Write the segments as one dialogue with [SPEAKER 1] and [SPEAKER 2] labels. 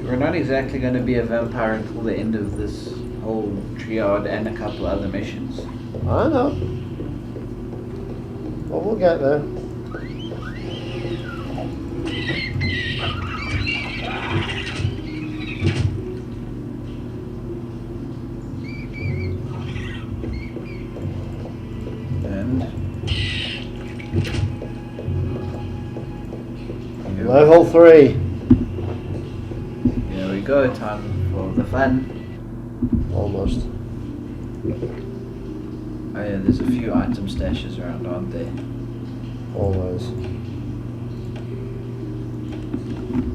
[SPEAKER 1] We're not exactly going to be a vampire until the end of this whole triad and a couple other missions.
[SPEAKER 2] I know. Well, we'll get there. Level 3.
[SPEAKER 1] Here we go, time for the fun.
[SPEAKER 2] Almost.
[SPEAKER 1] Oh yeah, there's a few item stashes around, aren't there?
[SPEAKER 2] Always.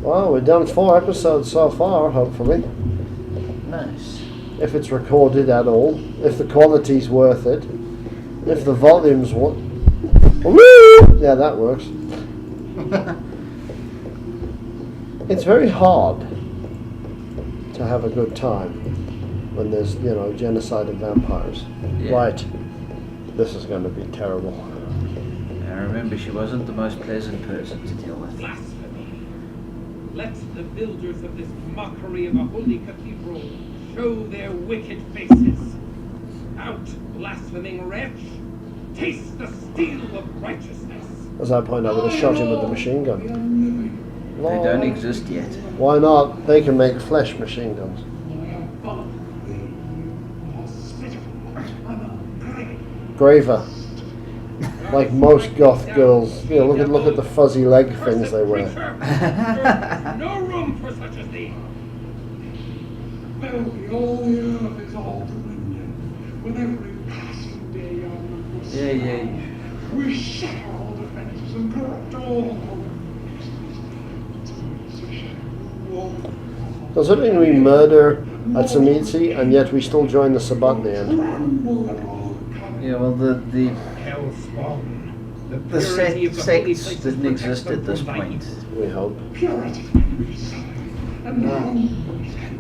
[SPEAKER 2] Well, we've done 4 episodes so far, hopefully.
[SPEAKER 1] Nice.
[SPEAKER 2] If it's recorded at all. If the quality's worth it. If the volume's what? Woo! Yeah, that works. It's very hard to have a good time when there's, you know, genocide of vampires.
[SPEAKER 1] Yeah.
[SPEAKER 2] Right. This is going to be terrible.
[SPEAKER 1] I remember she wasn't the most pleasant person to deal with.
[SPEAKER 3] Blasphemy. Let the builders of this mockery of a holy cathedral show their wicked faces. Out, blaspheming wretch! Taste the steel of righteousness!
[SPEAKER 2] As I point out, I would have shot him with the machine gun.
[SPEAKER 1] They don't exist yet.
[SPEAKER 2] Why not? They can make flesh machine guns. Graver. Like most goth girls. You know, look at the fuzzy leg things they wear.
[SPEAKER 3] No room for such a thing.
[SPEAKER 1] Yeah.
[SPEAKER 4] We shatter all defenses and corrupt all.
[SPEAKER 2] Considering we murder at Samitsi and yet we still join the Sabbat in the end.
[SPEAKER 1] Yeah, well the sects didn't exist at this point.
[SPEAKER 2] We hope.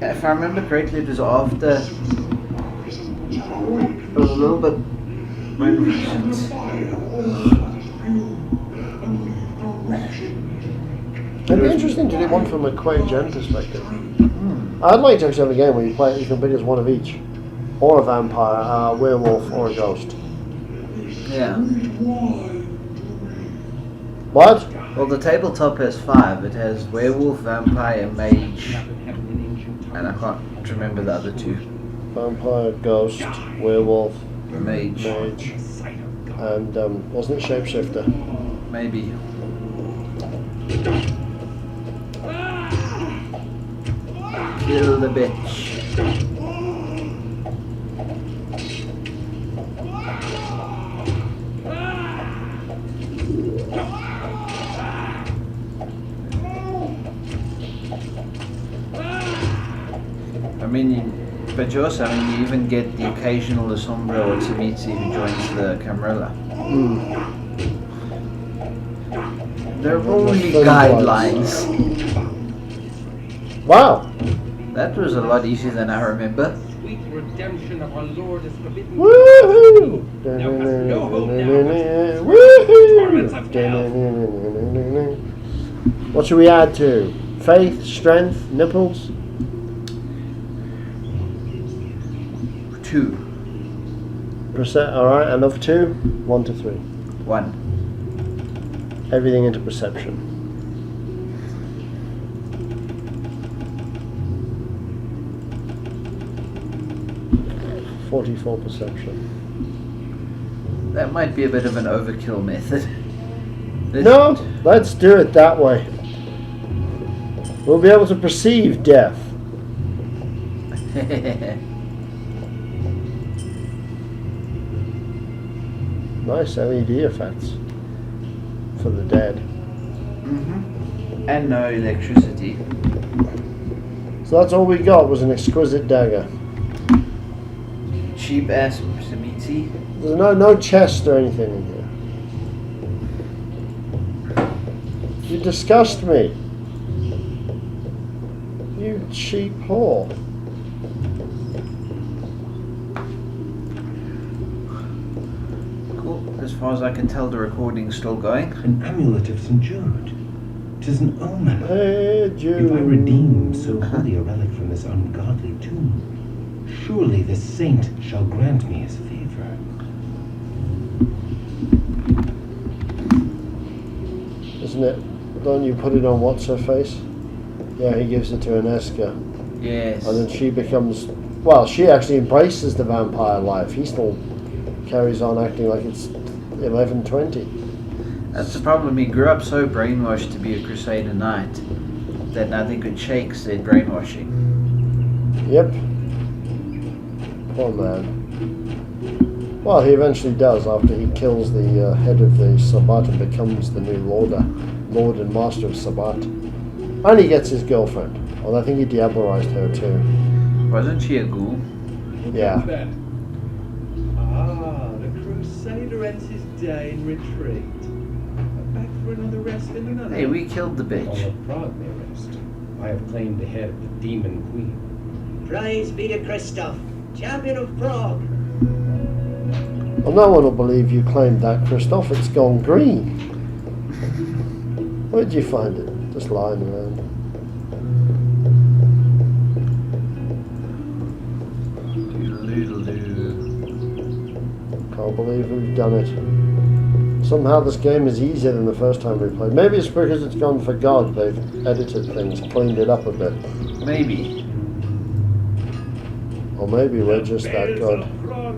[SPEAKER 1] If I remember correctly, it was after. It was a little bit recent.
[SPEAKER 2] It'd be interesting to do one from a Quay Gen perspective. I'd like to actually have a game where you play, you can pick as one of each. Or a vampire, a werewolf, or a ghost.
[SPEAKER 1] Yeah.
[SPEAKER 2] What?
[SPEAKER 1] Well, the tabletop has 5. It has werewolf, vampire, mage, and I can't remember the other 2.
[SPEAKER 2] Vampire, ghost, werewolf,
[SPEAKER 1] Mage.
[SPEAKER 2] and wasn't it shapeshifter?
[SPEAKER 1] Maybe. Kill the bitch. I mean, you even get the occasional Asombra or Tzimitzi who joins the Camarilla. They're only guidelines.
[SPEAKER 2] Wow!
[SPEAKER 1] That was a lot easier than I remember.
[SPEAKER 3] Sweet redemption of our Lord is forbidden.
[SPEAKER 2] Woohoo!
[SPEAKER 3] Thou hast no hope now.
[SPEAKER 2] Woohoo! What should we add to? Faith, strength, nipples?
[SPEAKER 1] 2.
[SPEAKER 2] Alright, another 2? 1 to 3.
[SPEAKER 1] 1.
[SPEAKER 2] Everything into perception. 44 perception.
[SPEAKER 1] That might be a bit of an overkill method.
[SPEAKER 2] No, let's do it that way. We'll be able to perceive death. Nice LED effects for the dead.
[SPEAKER 1] And no electricity.
[SPEAKER 2] So that's all we got was an exquisite dagger.
[SPEAKER 1] Cheap ass Samiti.
[SPEAKER 2] There's no chest or anything in here. You disgust me. You cheap whore.
[SPEAKER 1] Cool. As far as I can tell, the recording's still going.
[SPEAKER 5] An amulet of St. Jude. 'Tis an omen.
[SPEAKER 2] Hey,
[SPEAKER 5] If I redeem so holy a relic from this ungodly tomb, surely this saint shall grant me his favor.
[SPEAKER 2] Isn't it? Don't you put it on what's her face? Yeah, he gives it to Aneska.
[SPEAKER 1] Yes.
[SPEAKER 2] And then she becomes... Well, she actually embraces the vampire life. He still carries on acting like it's 11:20.
[SPEAKER 1] That's the problem. He grew up so brainwashed to be a Crusader Knight that nothing could shake said brainwashing.
[SPEAKER 2] Yep. Poor man. Well, he eventually does after he kills the head of the Sabbat and becomes the new Lord and Master of Sabbat. And he gets his girlfriend. Well, I think he diablerized her too.
[SPEAKER 1] Wasn't she a ghoul?
[SPEAKER 2] Yeah.
[SPEAKER 6] Ah, the Crusader ends his day in retreat. Back for another rest in another.
[SPEAKER 1] Hey, we killed the
[SPEAKER 5] All
[SPEAKER 1] bitch.
[SPEAKER 5] of Prague may rest. I have claimed the head of the demon queen.
[SPEAKER 7] Praise be to Christoph, champion of Prague.
[SPEAKER 2] Well, no one will believe you claimed that, Christoph. It's gone green. Where'd you find it? Just lying around. Can't believe we've done it. Somehow this game is easier than the first time we played. Maybe it's because it's gone for God. They've edited things, cleaned it up a bit.
[SPEAKER 1] Maybe.
[SPEAKER 2] Or maybe we're just that good.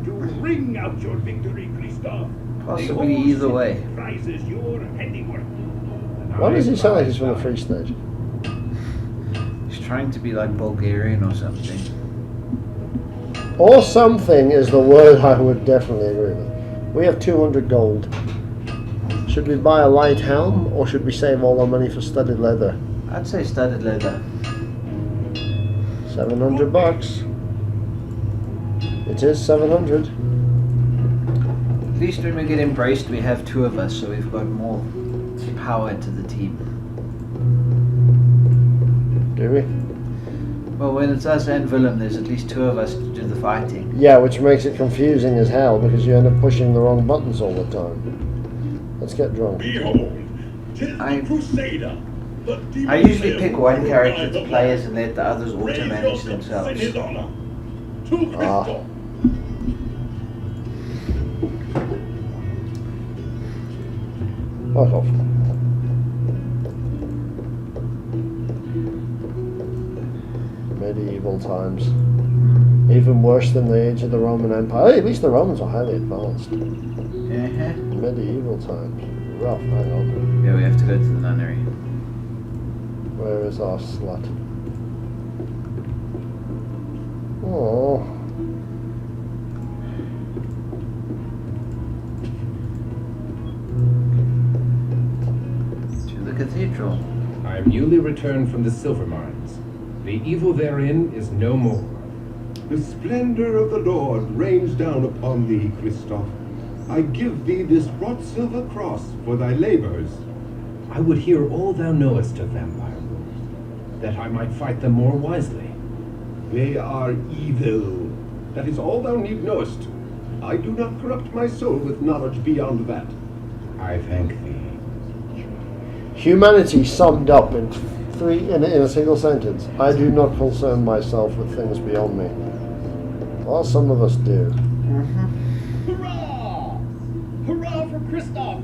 [SPEAKER 4] To ring out your victory, Christoph.
[SPEAKER 1] Possibly either way.
[SPEAKER 4] Prizes your handiwork.
[SPEAKER 2] Why does he sound like he's from the Free State?
[SPEAKER 1] He's trying to be like Bulgarian or something.
[SPEAKER 2] Or something is the word I would definitely agree with. We have 200 gold. Should we buy a light helm or should we save all our money for studded leather?
[SPEAKER 1] I'd say studded leather.
[SPEAKER 2] 700 bucks. It is 700.
[SPEAKER 1] At least when we get embraced, we have two of us, so we've got more power to the team.
[SPEAKER 2] Do we?
[SPEAKER 1] Well, when it's us and Willem, there's at least two of us to do the fighting.
[SPEAKER 2] Yeah, which makes it confusing as hell because you end up pushing the wrong buttons all the time. Let's get drunk.
[SPEAKER 4] Behold, 'tis the Crusader. The demon
[SPEAKER 1] I usually
[SPEAKER 4] slayer
[SPEAKER 1] pick
[SPEAKER 4] who
[SPEAKER 1] one
[SPEAKER 4] rode
[SPEAKER 1] character
[SPEAKER 4] by
[SPEAKER 1] to
[SPEAKER 4] the
[SPEAKER 1] play
[SPEAKER 4] light.
[SPEAKER 1] as and let the others
[SPEAKER 4] Raise
[SPEAKER 1] auto-manage
[SPEAKER 4] yourselves in
[SPEAKER 1] themselves.
[SPEAKER 4] his honor. To Christoph.
[SPEAKER 2] Fuck off. Medieval times. Even worse than the age of the Roman Empire. Hey, at least the Romans are highly advanced. Medieval times. Rough, hang on.
[SPEAKER 1] Yeah, we have to go to the nunnery.
[SPEAKER 2] Where is our slut? Oh.
[SPEAKER 1] To the cathedral.
[SPEAKER 5] I am newly returned from the silver mines. The evil therein is no more.
[SPEAKER 8] The splendor of the Lord rains down upon thee, Christoph. I give thee this wrought silver cross for thy labors.
[SPEAKER 5] I would hear all thou knowest of vampire lords, that I might fight them more wisely.
[SPEAKER 8] They are evil. That is all thou need knowest. I do not corrupt my soul with knowledge beyond that.
[SPEAKER 5] I thank thee.
[SPEAKER 2] Humanity summed up in in a single sentence. I do not concern myself with things beyond me. Well, some of us do.
[SPEAKER 6] Hurrah! Hurrah for Christoph!